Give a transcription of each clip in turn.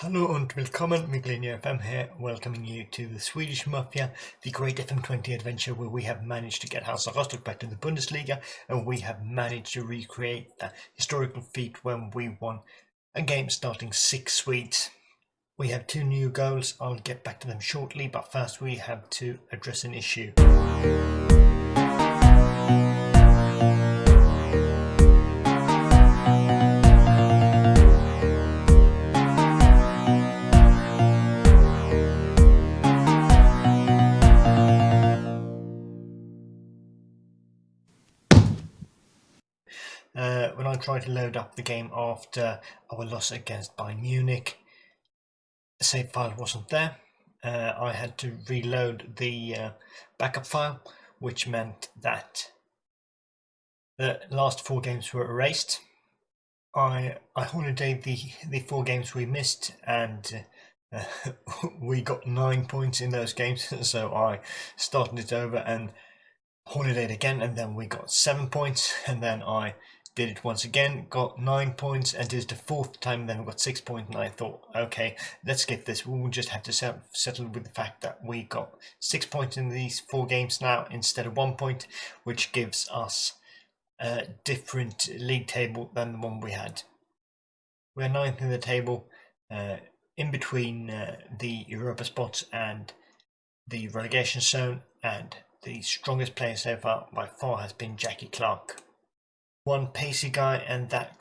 Hallo und willkommen, Miglenia FM here, welcoming you to the Swedish Mafia, the great FM20 adventure where we have managed to get Hansa Rostock back to the Bundesliga, and we have managed to recreate that historical feat when we won a game starting 6 Swedes. We have 2 new goals, I'll get back to them shortly, but first we have to address an issue. When I tried to load up the game after our loss against Bayern Munich, the save file wasn't there. I had to reload the backup file, which meant that the last 4 games were erased. I holidayed the 4 games we missed, and we got 9 points in those games, so I started it over and holidayed again, and then we got 7 points, and then I did it once again, got 9 points, and did it the 4th time, and then we got 6 points, and I thought, okay, let's skip this. We'll just have to settle with the fact that we got 6 points in these 4 games now instead of 1 point, which gives us a different league table than the one we had. We're 9th in the table, in between the Europa spots and the relegation zone, and the strongest player so far by far has been Jackie Clark. One pacey guy, and that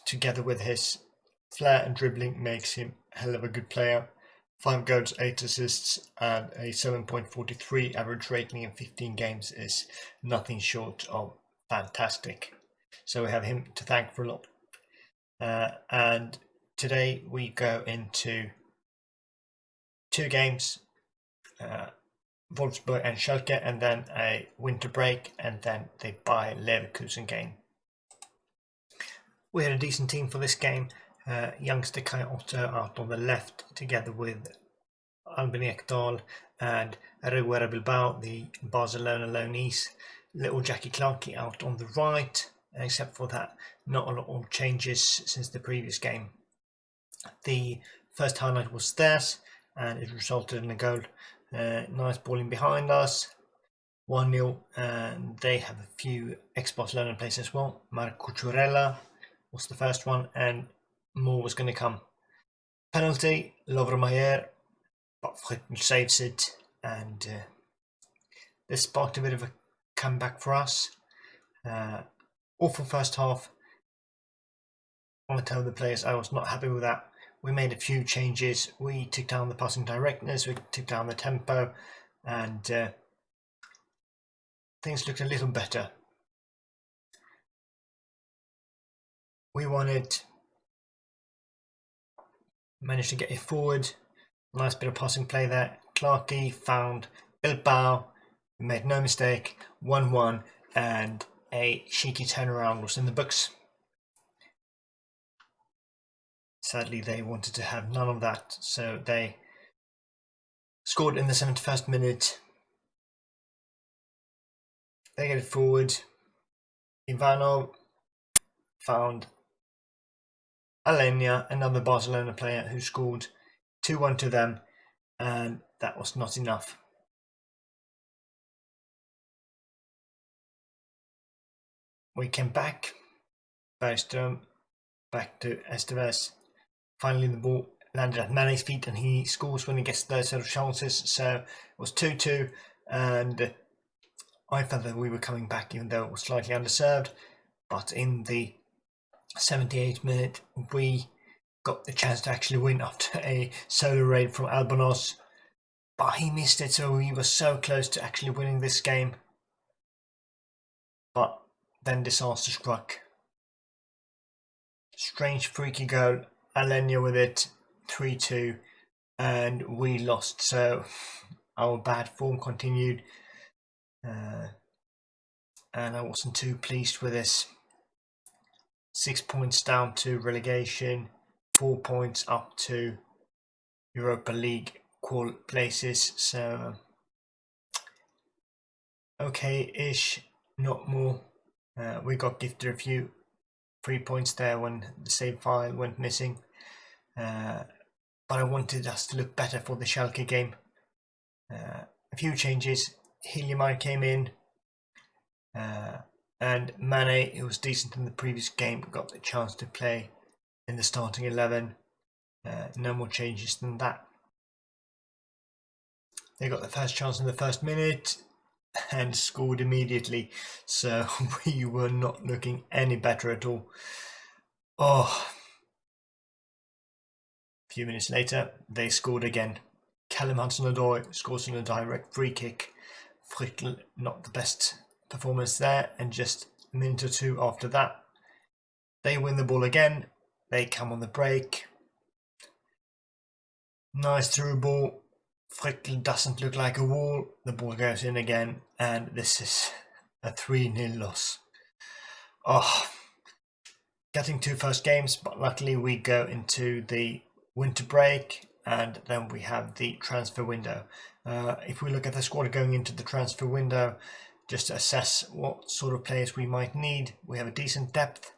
together with his flair and dribbling makes him a hell of a good player. 5 goals, 8 assists, and a 7.43 average rating in 15 games is nothing short of fantastic. So we have him to thank for a lot. And today we go into 2 games, Wolfsburg and Schalke, and then a winter break, and then the Bayer Leverkusen game. We had a decent team for this game. Youngster Kai Otto out on the left, together with Albin Ekdal and Reguera Bilbao, the Barcelona loanees. Little Jackie Clarke out on the right. Except for that, not a lot of changes since the previous game. The first highlight was theirs, and it resulted in a goal. Nice balling behind us, 1-0, and they have a few ex-Barcelona players as well. Marco Cucurella was the first one, and more was going to come. Penalty, Lovre-Mayer, but Friedel saves it, and this sparked a bit of a comeback for us. Awful first half. I want to tell the players I was not happy with that. We made a few changes. We took down the passing directness, we took down the tempo, and things looked a little better. We won it, managed to get it forward. Nice bit of passing play there. Clarkey found Bilbao, made no mistake, 1-1, and a cheeky turnaround was in the books. Sadly, they wanted to have none of that, so they scored in the 71st minute. They get it forward. Ivanov found Alenia, another Barcelona player, who scored 2-1 to them, and that was not enough. We came back. Bergström back to Esteves. Finally, the ball landed at Mane's feet, and he scores when he gets those sort of chances. So it was 2-2, and I felt that we were coming back, even though it was slightly underserved. But in the 78th minute, we got the chance to actually win after a solo raid from Albonos, but he missed it, so we were so close to actually winning this game. But then disaster struck. Strange, freaky goal. Alenia with it, 3-2, and we lost. So our bad form continued, and I wasn't too pleased with this. 6 points down to relegation, 4 points up to Europa League places. So okay-ish, not more. We got gifted a few 3 points there when the save file went missing. But I wanted us to look better for the Schalke game. A few changes. Hilliemar came in, and Mane, who was decent in the previous game, got the chance to play in the starting 11. No more changes than that. They got the first chance in the first minute and scored immediately, so we were not looking any better at all. A few minutes later, they scored again. Callum Hudson-Odoi scores on a direct free kick. Friedl, not the best performance there, and just a minute or two after that, they win the ball again. They come on the break. Nice through ball. Friedl doesn't look like a wall. The ball goes in again, and this is a 3-0 loss. Getting 2 first games, but luckily we go into the winter break, and then we have the transfer window. If we look at the squad going into the transfer window, just to assess what sort of players we might need, we have a decent depth.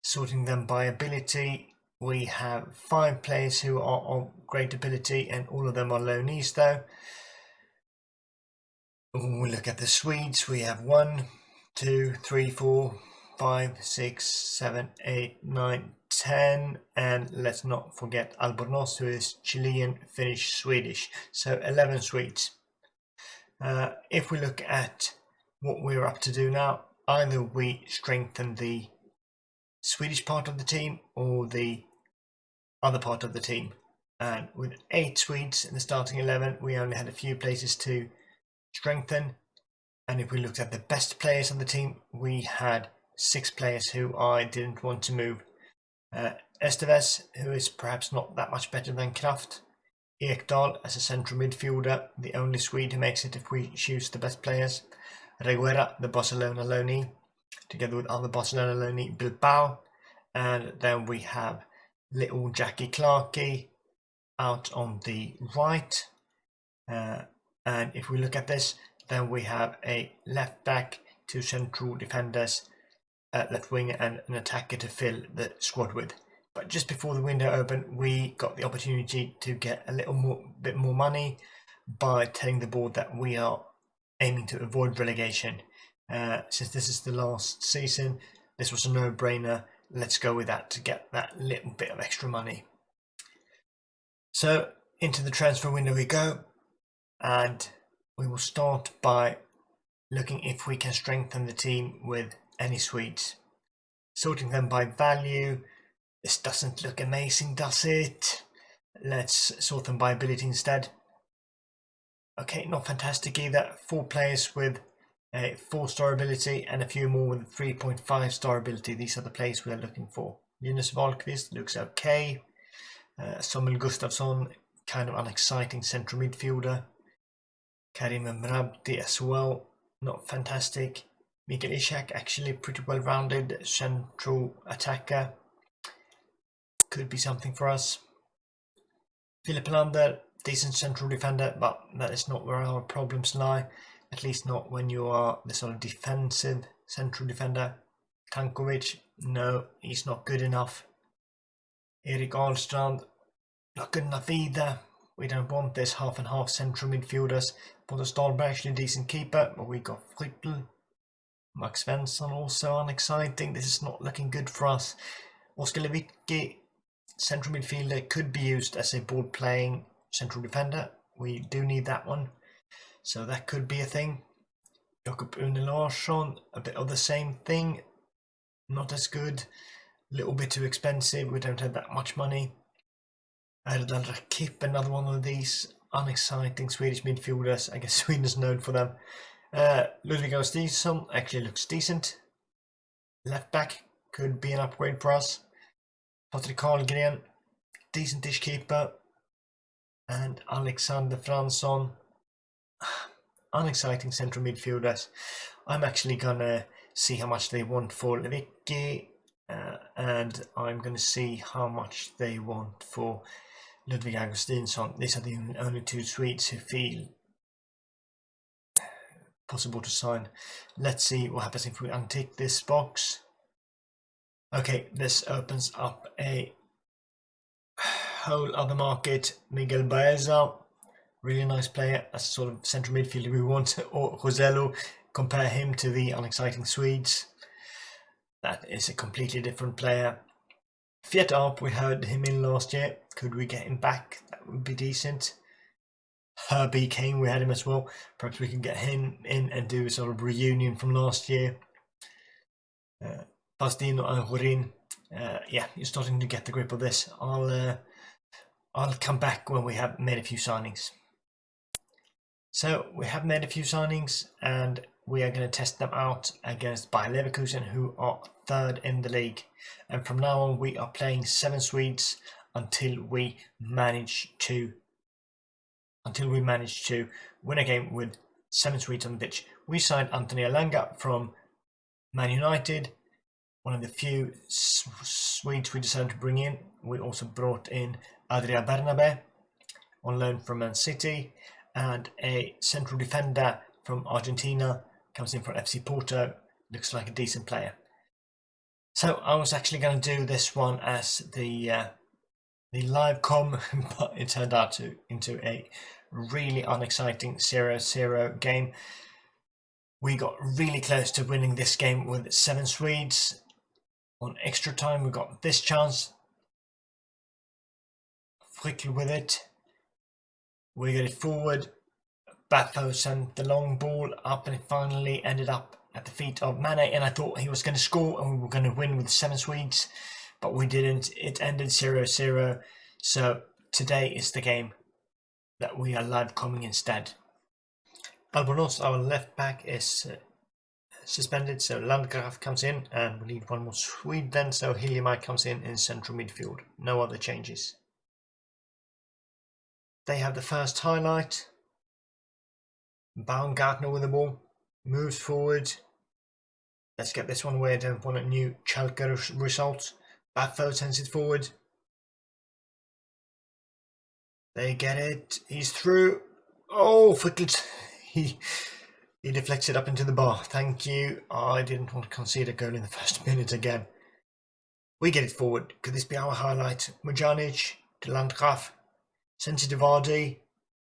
Sorting them by ability, we have 5 players who are of great ability, and all of them are loanees though. When we look at the Swedes, we have 1, 2, 3, 4, 5, 6, 7, 8, 9, 10, and let's not forget Albornoz, who is Chilean, Finnish, Swedish, so 11 Swedes. If we look at what we're up to do now, either we strengthen the Swedish part of the team or the other part of the team, and with 8 Swedes in the starting 11, we only had a few places to strengthen. And if we looked at the best players on the team, we had 6 players who I didn't want to move. Esteves, who is perhaps not that much better than Kraft. Ekdal as a central midfielder, the only Swede who makes it if we choose the best players. Reguera, the Barcelona loanee, together with other Barcelona loanee Bilbao. And then we have little Jackie Clarkey out on the right. And if we look at this, then we have a left back, 2 central defenders, left winger, and an attacker to fill the squad with. But just before the window opened, we got the opportunity to get a bit more money by telling the board that we are aiming to avoid relegation. Since this is the last season, this was a no-brainer. Let's go with that to get that little bit of extra money. So into the transfer window we go, and we will start by looking if we can strengthen the team with any Swedes. Sorting them by value. This doesn't look amazing, does it? Let's sort them by ability instead. Okay, not fantastic either. 4 players with a 4-star ability and a few more with a 3.5-star ability. These are the players we are looking for. Linus Wahlqvist looks okay. Samuel Gustafsson, kind of unexciting central midfielder. Karim Mrabti as well, not fantastic. Mikael Ishak, actually pretty well-rounded central attacker. Could be something for us. Philip Lander, decent central defender, but that is not where our problems lie. At least not when you are the sort of defensive central defender. Tankovic, no, he's not good enough. Erik Ahlstrand, not good enough either. We don't want this half and half central midfielders. Pontus Dahlberg, actually a decent keeper, but we got Friedl. Max Svensson, also unexciting. This is not looking good for us. Oskar Lewicki, central midfielder, could be used as a ball-playing central defender. We do need that one, so that could be a thing. Jakob Une Larsson, a bit of the same thing. Not as good. A little bit too expensive. We don't have that much money. Erdal Rakip, another one of these unexciting Swedish midfielders. I guess Sweden is known for them. Ludvig Augustinsson actually looks decent. Left back could be an upgrade for us. Patrik Karlgren, decent-ish keeper. And Alexander Fransson, unexciting central midfielders. I'm actually gonna see how much they want for Lewicki, and I'm gonna see how much they want for Ludvig Augustinsson. These are the only 2 Swedes who feel possible to sign. Let's see what happens if we untick this box. Okay, this opens up a whole other market. Miguel Baeza, really nice player, as a sort of central midfielder we want. Or Rossello, compare him to the unexciting Swedes. That is a completely different player. Fiat Arp, we had him in last year. Could we get him back? That would be decent. Herbie Kane, we had him as well. Perhaps we can get him in and do a sort of reunion from last year. Bastino and Horin. Yeah, you're starting to get the grip of this. I'll come back when we have made a few signings. So we have made a few signings and we are going to test them out against Bayer Leverkusen, who are third in the league. And from now on, we are playing 7 Swedes until we manage to win a game with 7 Swedes on the pitch. We signed Anthony Elanga from Man United, one of the few Swedes we decided to bring in. We also brought in Adria Bernabe on loan from Man City, and a central defender from Argentina comes in from FC Porto. Looks like a decent player. So I was actually going to do this one as the live com, but it turned out into a really unexciting 0-0 game. We got really close to winning this game with 7 Swedes. On extra time, we got this chance. Frickl with it. We get it forward. Batho sent the long ball up, and it finally ended up at the feet of Mane. And I thought he was going to score and we were going to win with 7 Swedes, but we didn't. It ended 0-0. So today is the game that we are live coming instead. Albonos, our left back, is suspended, so Landgraf comes in, and we need one more Swede then, so Hiljemark comes in central midfield. No other changes. They have the first highlight. Baumgartner with the ball, moves forward. Let's get this one away. I don't want a new Schalke result. Batho sends it forward. They get it. He's through. Oh, Frickl. He deflects it up into the bar. Thank you. I didn't want to concede a goal in the first minute again. We get it forward. Could this be our highlight? Mujanic to Landgraf. Sends it to Vardy.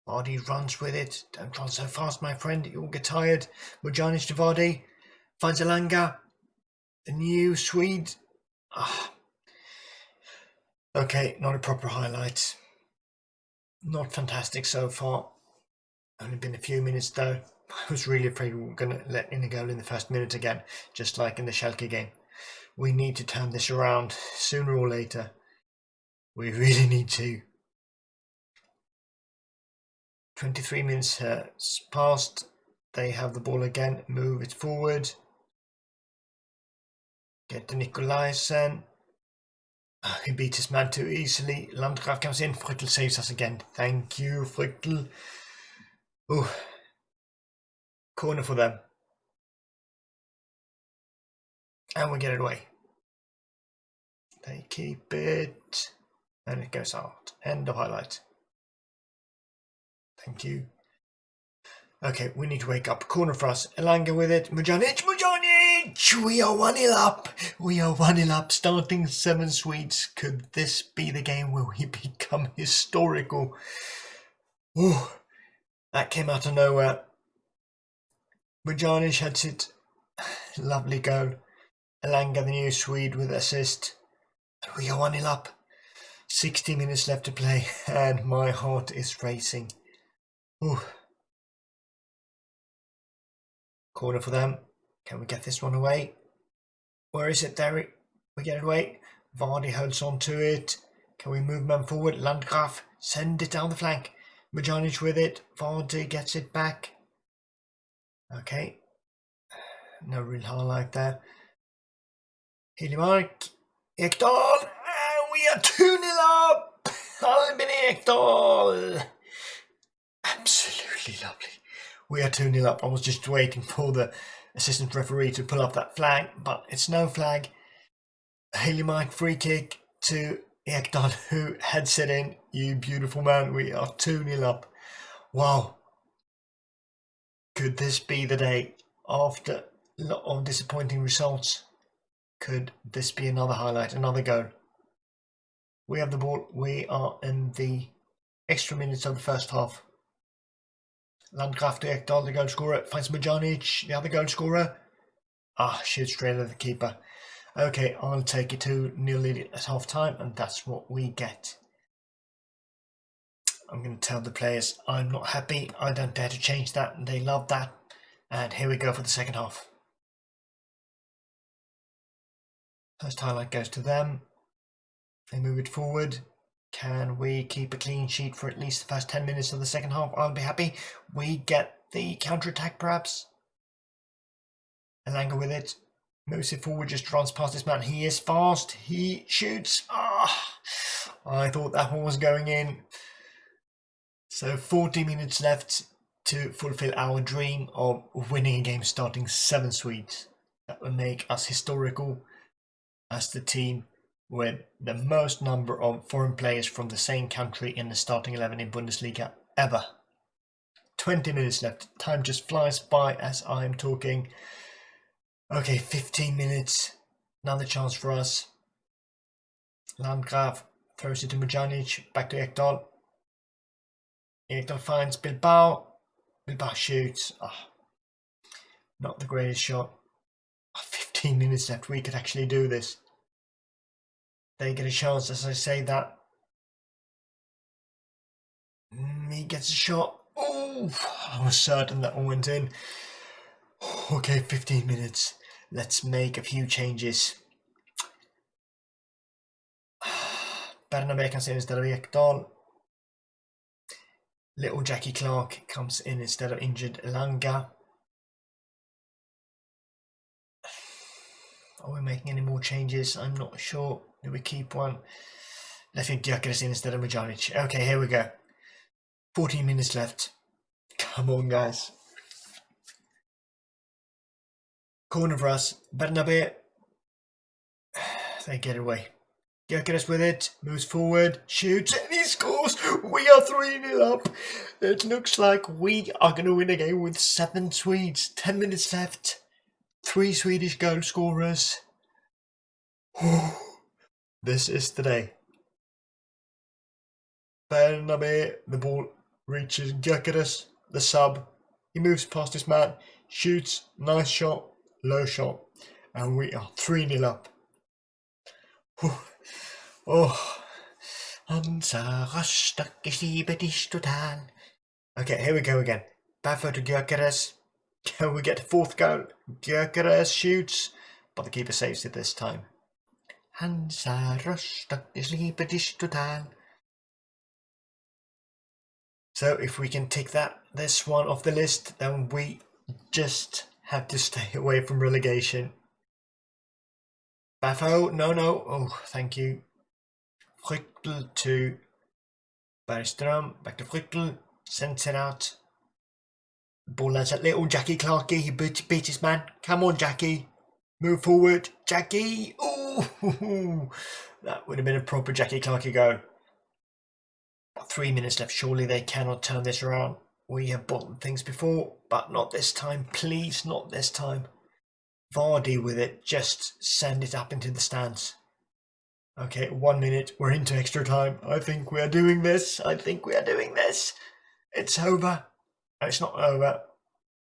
Vardy runs with it. Don't run so fast, my friend. You'll get tired. Mujanic to Vardy. Finds Elanga. The new Swede. Okay, not a proper highlight. Not fantastic so far. Only been a few minutes though. I was really afraid we were going to let in a goal in the first minute again, just like in the Schalke game. We need to turn this around sooner or later. We really need to. 23 minutes has passed. They have the ball again. Move it forward. Get to Nikolaisen. He beat his man too easily. Landgraf comes in. Frickl saves us again. Thank you, Frickl. Ooh. Corner for them. And we get it away. They keep it. And it goes out. End of highlight. Thank you. Okay, we need to wake up. Corner for us. Elanga with it. Mujanic! We are 1-0 up. We are 1-0 up. Starting 7 Swedes. Could this be the game where we become historical? Ooh, that came out of nowhere. Mujanic heads it. Lovely goal. Elanga, the new Swede, with assist. We are 1-0 up. 60 minutes left to play, and my heart is racing. Ooh. Corner for them. Can we get this one away? Where is it, Derek? We get it away. Vardy holds on to it. Can we move man forward? Landgraf, send it down the flank. Mujanic with it. Vardy gets it back. Okay. No real highlight there. Hiljemark. Ekdal. And we are 2-0 up. Albin Ekdal. Absolutely lovely. We are 2-0 up. I was just waiting for the assistant referee to pull up that flag, but it's no flag. Hiljemark free kick to Ekdal, who heads it in. You beautiful man. We are 2-0 up. Wow. Could this be the day after a lot of disappointing results? Could this be another highlight, another goal? We have the ball. We are in the extra minutes of the first half. Landgraf to Ekdal, the goal scorer, finds Majanic, the other goal scorer. Shoots straight at the keeper. Okay, I'll take it to 0 lead at half time, and that's what we get. I'm going to tell the players I'm not happy. I don't dare to change that. They love that. And here we go for the second half. First highlight goes to them. They move it forward. Can we keep a clean sheet for at least the first 10 minutes of the second half? I'll be happy. We get the counter-attack perhaps. Elanga with it. Moves it forward, just runs past this man. He is fast. He shoots. I thought that one was going in. So 40 minutes left to fulfill our dream of winning a game starting 7 Swedes. That will make us historical as the team with the most number of foreign players from the same country in the starting 11 in Bundesliga ever. 20 minutes left. Time just flies by as I'm talking. Okay, 15 minutes. Another chance for us. Landgraf throws it to Majanic. Back to Ekdal. Ekdal finds Bilbao. Bilbao shoots. Not the greatest shot. 15 minutes left. We could actually do this. They get a chance as I say that. He gets a shot. Oh, I was certain that one went in. Okay, 15 minutes. Let's make a few changes. Bernabé comes in instead of Ekdal. Little Jackie Clark comes in instead of injured Elanga. Are we making any more changes? I'm not sure. Do we keep one? Let's get Gyökeres in instead of Majanic. Okay, here we go. 14 minutes left. Come on, guys. Corner for us. Bernabé. They get away. Gyökeres with it. Moves forward. Shoots. And he scores. We are 3-0 up. It looks like we are going to win a game with 7 Swedes. 10 minutes left. 3 Swedish goal scorers. This is the day. Bernabé. The ball reaches Gyökeres. The sub. He moves past his man. Shoots. Nice shot. Low shot, and we are 3-0 up. Hansa Rostock is liberty total. Okay, here we go again. Bafo to Gyökeres. Can we get the 4th goal? Gyökeres shoots, but the keeper saves it this time. Hansa Rostock is liberty total. So if we can tick this one off the list, then we just have to stay away from relegation. Bafo, no. Oh, thank you. Fryktel to Bergström, back to Fryktel, sends it out. Ball lands at little Jackie Clarkey, he beats his man. Come on, Jackie. Move forward, Jackie. Oh, that would have been a proper Jackie Clarkey goal. 3 minutes left, surely they cannot turn this around. We have bottled things before, but not this time. Please, not this time. Vardy with it. Just send it up into the stands. Okay, 1 minute. We're into extra time. I think we are doing this. It's over. No, it's not over.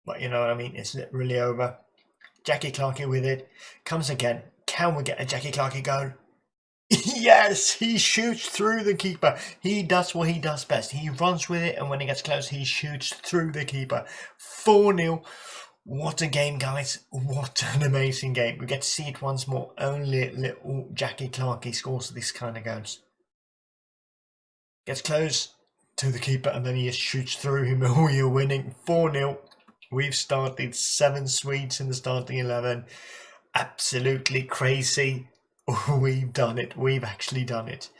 But you know what I mean. It's literally over. Jackie Clarkey with it. Comes again. Can we get a Jackie Clarkey goal? Yes, he shoots through the keeper. He does what he does best. He runs with it, and when he gets close, he shoots through the keeper. 4-0. What a game, guys. What an amazing game. We get to see it once more. Only little Jackie Clarkey scores these kind of goals. Gets close to the keeper, and then he just shoots through him, and we are winning 4-0. We've started 7 Swedes in the starting 11. Absolutely crazy. We've done it. We've actually done it.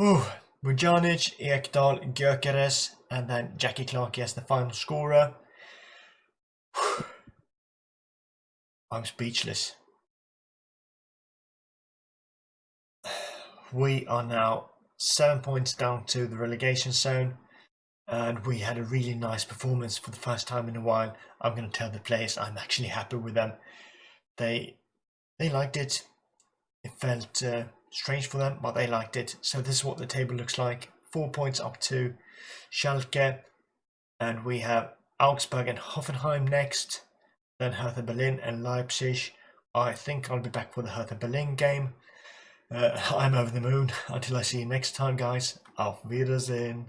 Bujanic, Ekdal, Gyökeres, and then Jackie Clarkey as the final scorer. I'm speechless. We are now 7 points down to the relegation zone. and we had a really nice performance for the first time in a while. I'm going to tell the players I'm actually happy with them. They liked it. It felt strange for them, but they liked it. So this is what the table looks like. 4 points up to Schalke, and we have Augsburg and Hoffenheim next, then Hertha Berlin and Leipzig. I think I'll be back for the Hertha Berlin game. I'm over the moon. Until I see you next time, guys. Auf Wiedersehen.